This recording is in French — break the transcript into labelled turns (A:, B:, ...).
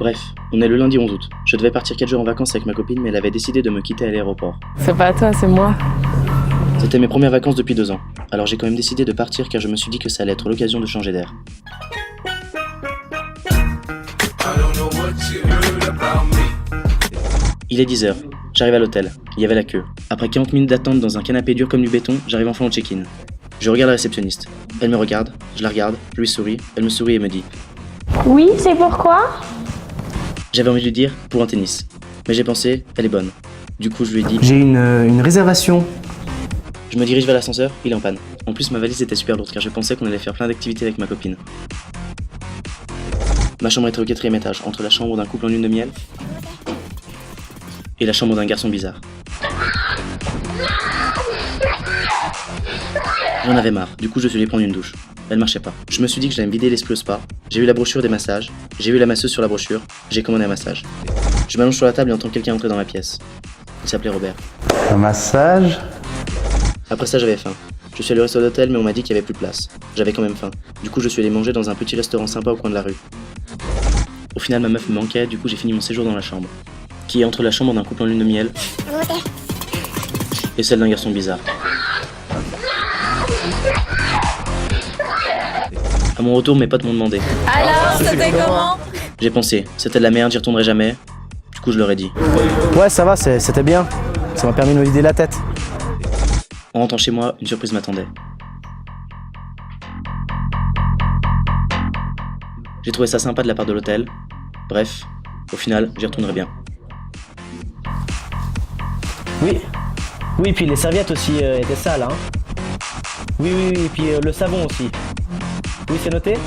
A: Bref, on est le lundi 11 août. Je devais partir 4 jours en vacances avec ma copine, mais elle avait décidé de me quitter à l'aéroport.
B: C'est pas toi, c'est moi.
A: C'était mes premières vacances depuis 2 ans. Alors j'ai quand même décidé de partir car je me suis dit que ça allait être l'occasion de changer d'air. Il est 10h. J'arrive à l'hôtel. Il y avait la queue. Après 40 minutes d'attente dans un canapé dur comme du béton, j'arrive enfin au check-in. Je regarde la réceptionniste. Elle me regarde, je la regarde, je lui souris, elle me sourit et me dit «
C: Oui, c'est pourquoi ? »
A: J'avais envie de lui dire « pour un tennis ». Mais j'ai pensé « elle est bonne ». Du coup je lui ai dit «
D: J'ai une réservation. »
A: Je me dirige vers l'ascenseur, il est en panne. En plus ma valise était super lourde car je pensais qu'on allait faire plein d'activités avec ma copine. Ma chambre était au 4e étage, entre la chambre d'un couple en lune de miel et la chambre d'un garçon bizarre. J'en avais marre, du coup je suis allé prendre une douche. Elle marchait pas. Je me suis dit que j'allais me vider l'esprit au spa. J'ai eu la brochure des massages, j'ai eu la masseuse sur la brochure, j'ai commandé un massage. Je m'allonge sur la table et entends quelqu'un entrer dans ma pièce. Il s'appelait Robert.
D: Un massage.
A: Après ça j'avais faim. Je suis allé au resto d'hôtel mais on m'a dit qu'il y avait plus de place. J'avais quand même faim. Du coup je suis allé manger dans un petit restaurant sympa au coin de la rue. Au final ma meuf me manquait, du coup j'ai fini mon séjour dans la chambre. Qui est entre la chambre d'un couple en lune de miel et celle d'un garçon bizarre. À mon retour mes potes m'ont demandé.
B: Alors, c'était comment?
A: J'ai pensé, c'était de la merde, j'y retournerai jamais. Du coup je leur ai dit.
D: Ouais, ça va, c'était bien. Ça m'a permis de me vider la tête.
A: En rentrant chez moi, une surprise m'attendait. J'ai trouvé ça sympa de la part de l'hôtel. Bref, au final, j'y retournerai bien.
E: Oui, puis les serviettes aussi étaient sales, hein. Oui, et puis le savon aussi. Oui, c'est noté ?